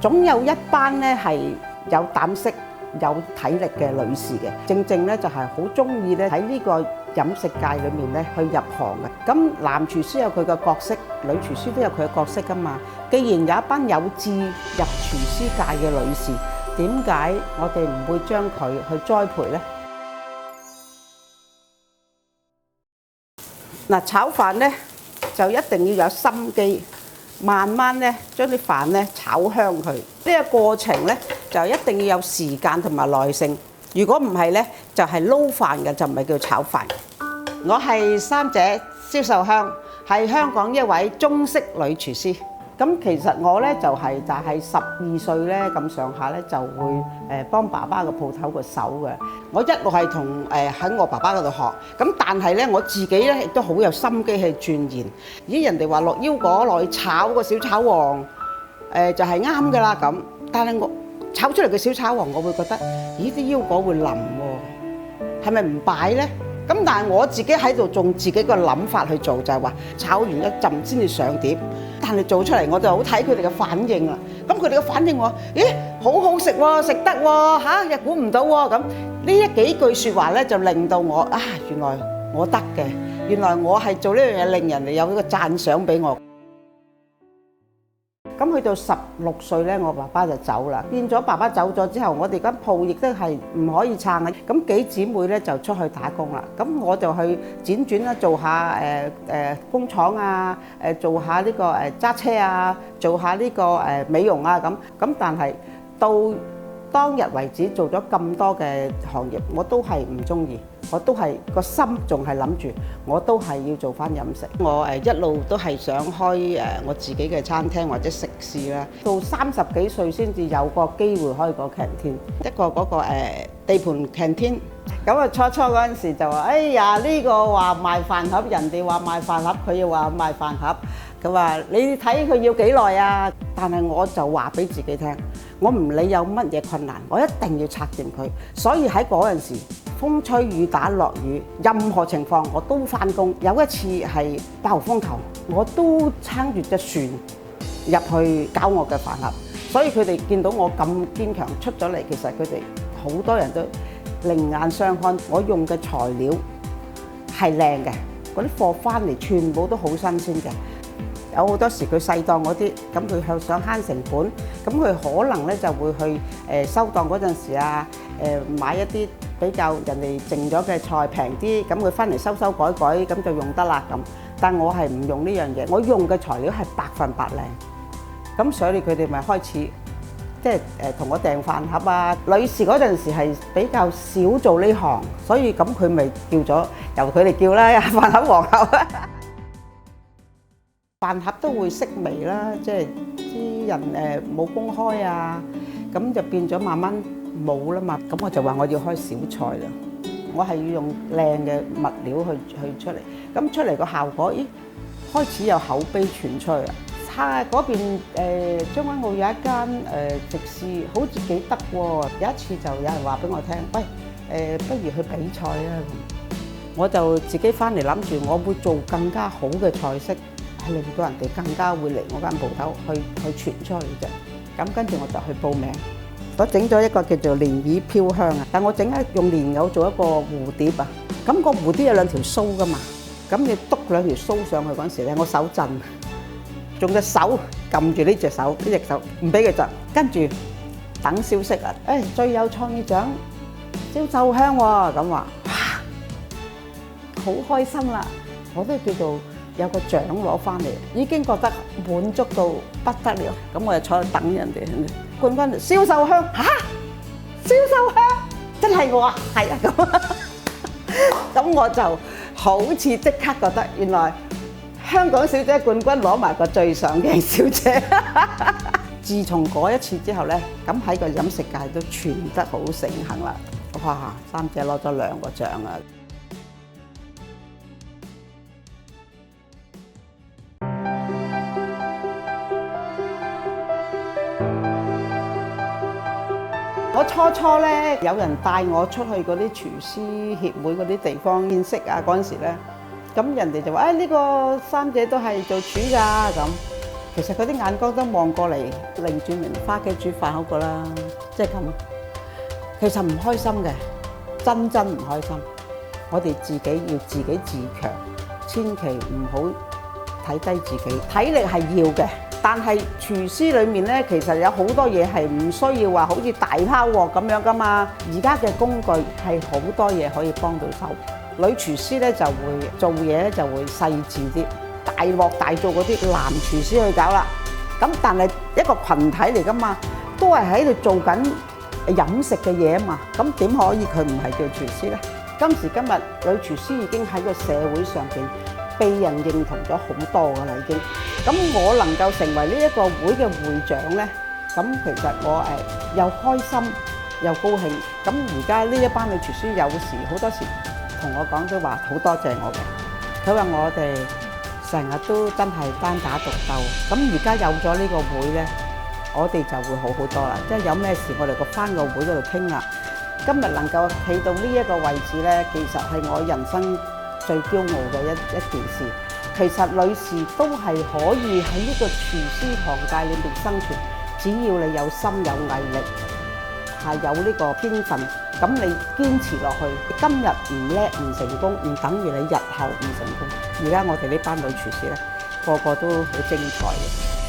總有一班咧係有膽識、有體力嘅女士嘅，正正咧就係好中意咧喺呢個飲食界裏面咧去入行嘅。咁男廚師有佢嘅角色，女廚師都有佢嘅角色㗎嘛。既然有一班有志入廚師界嘅女士，點解我哋唔會將佢去栽培呢？嗱，炒飯咧就一定要有心機，慢慢咧將啲飯咧炒香佢。呢個過程咧就一定要有時間同埋耐性。如果唔係咧，就係撈飯嘅，就唔係叫炒飯。我係三姐蕭秀香，係香港一位中式女廚師。咁其實我咧就係12歲咧咁上下咧就會幫爸爸嘅鋪頭個手嘅。我一路係同喺我爸爸嗰度學，咁但係咧我自己咧亦都好有心機去鑽研。咦，人哋話落腰果落去炒個小炒王，就係啱㗎啦咁。但係我炒出嚟嘅小炒王，我會覺得，咦，啲腰果會腍喎，係咪唔擺咧？咁但係我自己喺度用自己個諗法去做，就係話炒完一陣先至上碟。但係做出嚟我就好睇佢哋嘅反應啦。咁佢哋嘅反應話：咦，好好食喎，食得喎嚇，又估唔到喎。咁呢幾句説話咧，就令到我原來我得嘅，原來我係做呢樣嘢，令人哋有一個讚賞俾我。咁去到16歲咧，我爸爸就走啦。變咗爸爸走咗之後，我哋間鋪亦都係唔可以撐嘅。咁幾姊妹咧就出去打工啦。咁我就去輾轉啦，做下工廠啊，做下呢個揸車啊，做下呢個美容啊咁。咁但係到當日為止做咗咁多嘅行業，我都係唔中意，我都係個心仲係諗住，我都係要做翻飲食。我一路都係想開我自己嘅餐廳或者食肆啦。到30幾歲先至有個機會開個 canteen，一個嗰個地盤 canteen。咁啊初嗰陣時就話：哎呀，呢個話賣飯盒，人哋話賣飯盒，佢又話賣飯盒。佢話：你睇佢要幾耐啊？但係我就話俾自己聽，我唔理有乜嘢困難，我一定要拆掂佢。所以喺嗰陣時，風吹雨打落雨，任何情況我都返工。有一次係8號風球，我都撐住隻船入去搞我嘅飯盒。所以佢哋見到我咁堅強出咗嚟，其實佢哋好多人都另眼相看。我用嘅材料係靚嘅，嗰啲貨返嚟全部都好新鮮嘅。有好多時佢細檔嗰啲，咁佢想慳成本，咁佢可能咧就會去收檔嗰陣時啊，買一啲比較人哋剩咗嘅菜平啲，咁佢翻嚟修改改，咁就用得啦咁。但我係唔用呢樣嘢，我用嘅材料係100%靚。咁所以佢哋咪開始即係同我訂飯盒啊。女士嗰陣時係比較少做呢行，所以咁佢咪叫咗由佢哋叫啦，飯盒皇后。飯盒都會式微啦，即係啲人冇公開啊，咁就變咗慢慢冇啦嘛。咁我就話我要開小菜啦，我係要用靚嘅物料去出嚟，咁出嚟個效果，咦，開始有口碑傳出去啦。嗰邊將軍澳有一間食肆，好似幾得喎。有一次就有人話俾我聽，喂，不如去比賽啊！我就自己翻嚟諗住，我會做更加好嘅菜式。係令到人哋更加會嚟我間鋪頭去傳出去啫。咁跟住我就去報名，我整咗一個叫做漣漪飄香啊。但我整一用蓮藕做一個蝴蝶啊。咁個蝴蝶有2條鬚噶嘛。咁你篤2條鬚上去嗰陣時咧，我手震，用隻手撳住呢隻手唔俾佢震。跟住等消息啊！最有創意獎蕭秀香喎，咁話哇，好開心啦！我都叫做有個獎攞翻嚟，已經覺得滿足到不得了。咁我就坐度等人哋冠軍，蕭秀香嚇，蕭秀香真係我啊，係啊咁。咁我就好似即刻覺得，原來香港小姐冠軍攞埋個最上鏡小姐。自從嗰一次之後咧，咁喺個飲食界都傳得好盛行啦。哇，三姐攞咗2個獎啊！我初咧有人帶我出去嗰啲廚師協會嗰啲地方見識啊，嗰陣時咧，咁人哋就話：呢個三姐都係做廚㗎咁。其實佢啲眼光都望過嚟，擰轉面返屋企煮飯好過啦，即係咁。其實唔開心嘅，真唔開心。我哋自己要自己自強，千祈唔好睇低自己。體力係要嘅，但係廚師裏面咧，其實有好多嘢係唔需要話好似大拋鑊咁樣噶嘛。而家嘅工具係好多嘢可以幫到手。女廚師咧就會做嘢咧就會細緻啲，大鑊大做嗰啲男廚師去搞啦。咁但係一個群體嚟噶嘛，都係喺度做緊飲食嘅嘢啊嘛。咁點可以佢唔係叫廚師咧？今時今日女廚師已經喺個社會上邊被人認同咗好多噶啦，已經。咁我能夠成為呢一個會嘅會長咧，咁其實我又開心又高興。咁而家呢一班女廚師有時好多時同我講都話好多謝我嘅，佢話我哋成日都真係單打獨鬥。咁而家有咗呢個會咧，我哋就會好好多啦。即係有咩事我哋返個會嗰度傾啦。今日能夠企到呢一個位置咧，其實係我人生最驕傲嘅一件事。其實女士都係可以喺呢個廚師行界裏面生存，只要你有心有毅力，係有呢個天分，咁你堅持落去，今日唔叻唔成功，唔等於你日後唔成功。而家我哋呢班女廚師咧，個個都好精彩嘅。